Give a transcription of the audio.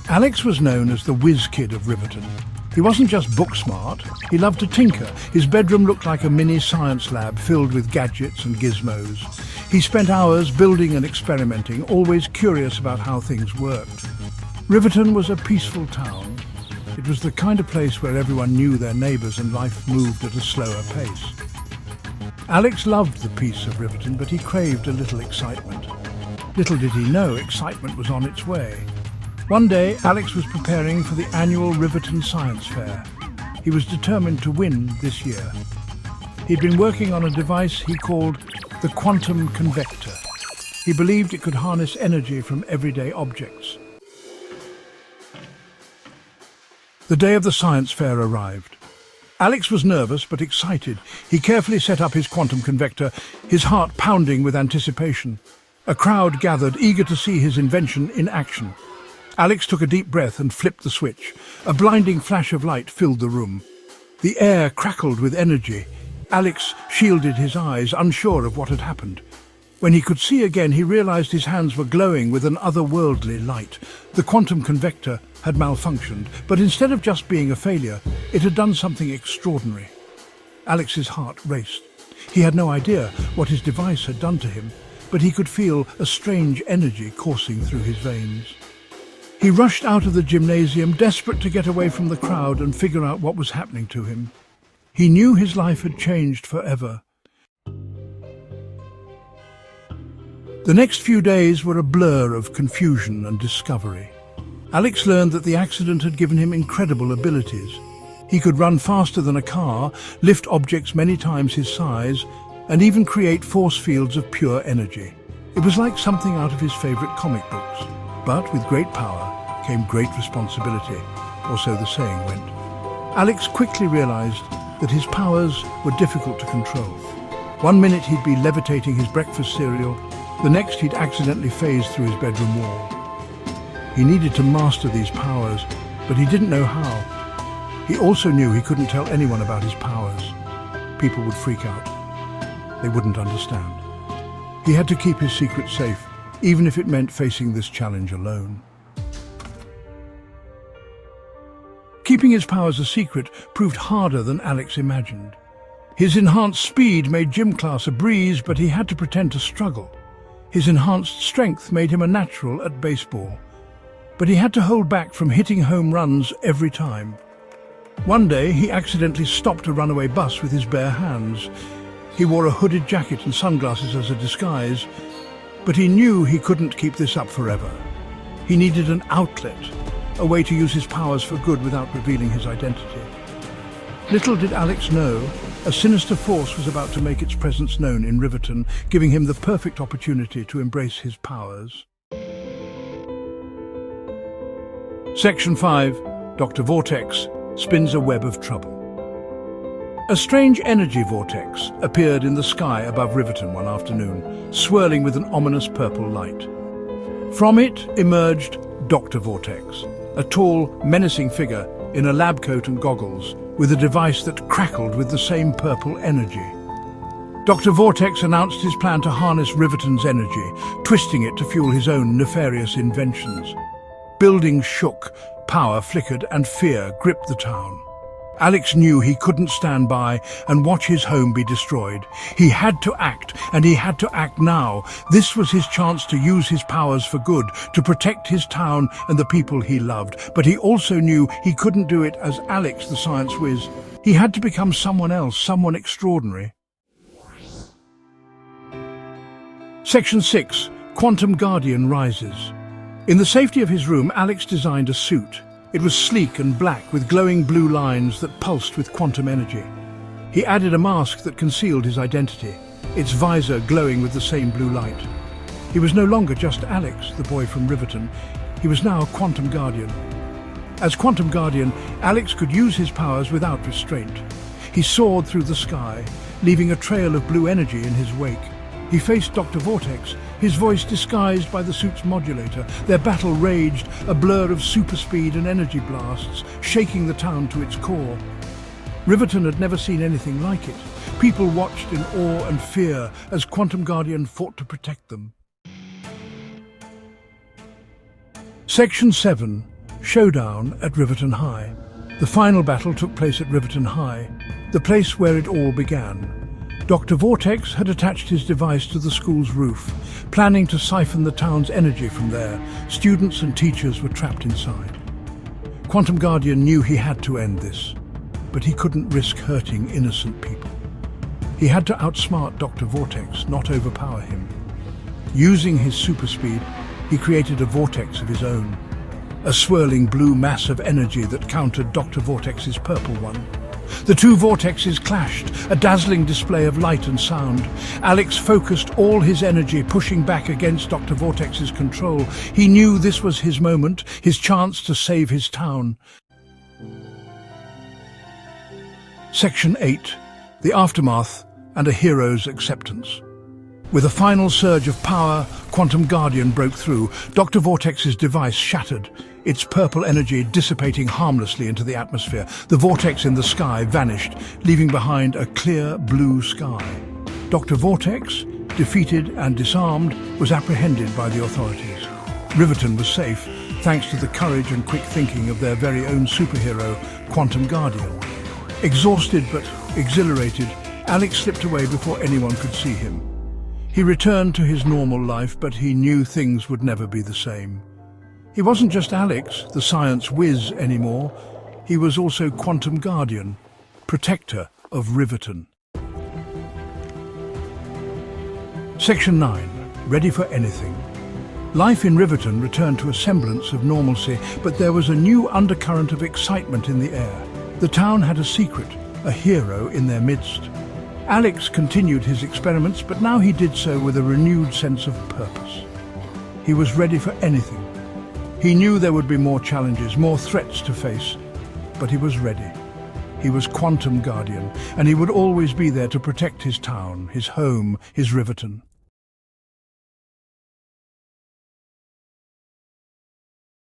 Alex was known as the whiz kid of Riverton. He wasn't just book smart, he loved to tinker. His bedroom looked like a mini science lab filled with gadgets and gizmos. He spent hours building and experimenting, always curious about how things worked. Riverton was a peaceful town. It was the kind of place where everyone knew their neighbours and life moved at a slower pace. Alex loved the peace of Riverton, but he craved a little excitement. Little did he know, excitement was on its way. One day, Alex was preparing for the annual Riverton Science Fair. He was determined to win this year. He'd been working on a device he called the Quantum Convector. He believed it could harness energy from everyday objects. The day of the science fair arrived. Alex was nervous but excited. He carefully set up his quantum convector, his heart pounding with anticipation. A crowd gathered, eager to see his invention in action. Alex took a deep breath and flipped the switch. A blinding flash of light filled the room. The air crackled with energy. Alex shielded his eyes, unsure of what had happened. When he could see again, he realized his hands were glowing with an otherworldly light. The quantum convector had malfunctioned, but instead of just being a failure, it had done something extraordinary. Alex's heart raced. He had no idea what his device had done to him, but he could feel a strange energy coursing through his veins. He rushed out of the gymnasium, desperate to get away from the crowd and figure out what was happening to him. He knew his life had changed forever. The next few days were a blur of confusion and discovery. Alex learned that the accident had given him incredible abilities. He could run faster than a car, lift objects many times his size, and even create force fields of pure energy. It was like something out of his favorite comic books. But with great power came great responsibility, or so the saying went. Alex quickly realized that his powers were difficult to control. One minute he'd be levitating his breakfast cereal, the next he'd accidentally phase through his bedroom wall. He needed to master these powers, but he didn't know how. He also knew he couldn't tell anyone about his powers. People would freak out. They wouldn't understand. He had to keep his secret safe, even if it meant facing this challenge alone. Keeping his powers a secret proved harder than Alex imagined. His enhanced speed made gym class a breeze, but he had to pretend to struggle. His enhanced strength made him a natural at baseball, but he had to hold back from hitting home runs every time. One day, he accidentally stopped a runaway bus with his bare hands. He wore a hooded jacket and sunglasses as a disguise, but he knew he couldn't keep this up forever. He needed an outlet, a way to use his powers for good without revealing his identity. Little did Alex know, a sinister force was about to make its presence known in Riverton, giving him the perfect opportunity to embrace his powers. Section 5. Dr. Vortex spins a web of trouble. A strange energy vortex appeared in the sky above Riverton one afternoon, swirling with an ominous purple light. From it emerged Dr. Vortex, a tall, menacing figure in a lab coat and goggles, with a device that crackled with the same purple energy. Dr. Vortex announced his plan to harness Riverton's energy, twisting it to fuel his own nefarious inventions. Buildings shook, power flickered, and fear gripped the town. Alex knew he couldn't stand by and watch his home be destroyed. He had to act, and he had to act now. This was his chance to use his powers for good, to protect his town and the people he loved. But he also knew he couldn't do it as Alex the science whiz. He had to become someone else, someone extraordinary. Section 6. Quantum Guardian rises. In the safety of his room, Alex designed a suit. It was sleek and black with glowing blue lines that pulsed with quantum energy. He added a mask that concealed his identity, its visor glowing with the same blue light. He was no longer just Alex, the boy from Riverton. He was now a Quantum Guardian. As Quantum Guardian, Alex could use his powers without restraint. He soared through the sky, leaving a trail of blue energy in his wake. He faced Dr. Vortex, his voice disguised by the suit's modulator. Their battle raged, a blur of super speed and energy blasts, shaking the town to its core. Riverton had never seen anything like it. People watched in awe and fear as Quantum Guardian fought to protect them. Section 7. Showdown at Riverton High. The final battle took place at Riverton High, the place where it all began. Dr. Vortex had attached his device to the school's roof, planning to siphon the town's energy from there. Students and teachers were trapped inside. Quantum Guardian knew he had to end this, but he couldn't risk hurting innocent people. He had to outsmart Dr. Vortex, not overpower him. Using his super speed, he created a vortex of his own, a swirling blue mass of energy that countered Dr. Vortex's purple one. The two vortexes clashed, a dazzling display of light and sound. Alex focused all his energy, pushing back against Dr. Vortex's control. He knew this was his moment, his chance to save his town. Section 8. The Aftermath and a Hero's Acceptance. With a final surge of power, Quantum Guardian broke through. Dr. Vortex's device shattered, its purple energy dissipating harmlessly into the atmosphere. The vortex in the sky vanished, leaving behind a clear blue sky. Dr. Vortex, defeated and disarmed, was apprehended by the authorities. Riverton was safe, thanks to the courage and quick thinking of their very own superhero, Quantum Guardian. Exhausted but exhilarated, Alex slipped away before anyone could see him. He returned to his normal life, but he knew things would never be the same. He wasn't just Alex, the science whiz, anymore. He was also Quantum Guardian, protector of Riverton. Section 9. Ready for anything. Life in Riverton returned to a semblance of normalcy, but there was a new undercurrent of excitement in the air. The town had a secret, a hero in their midst. Alex continued his experiments, but now he did so with a renewed sense of purpose. He was ready for anything. He knew there would be more challenges, more threats to face, but he was ready. He was Quantum Guardian, and he would always be there to protect his town, his home, his Riverton.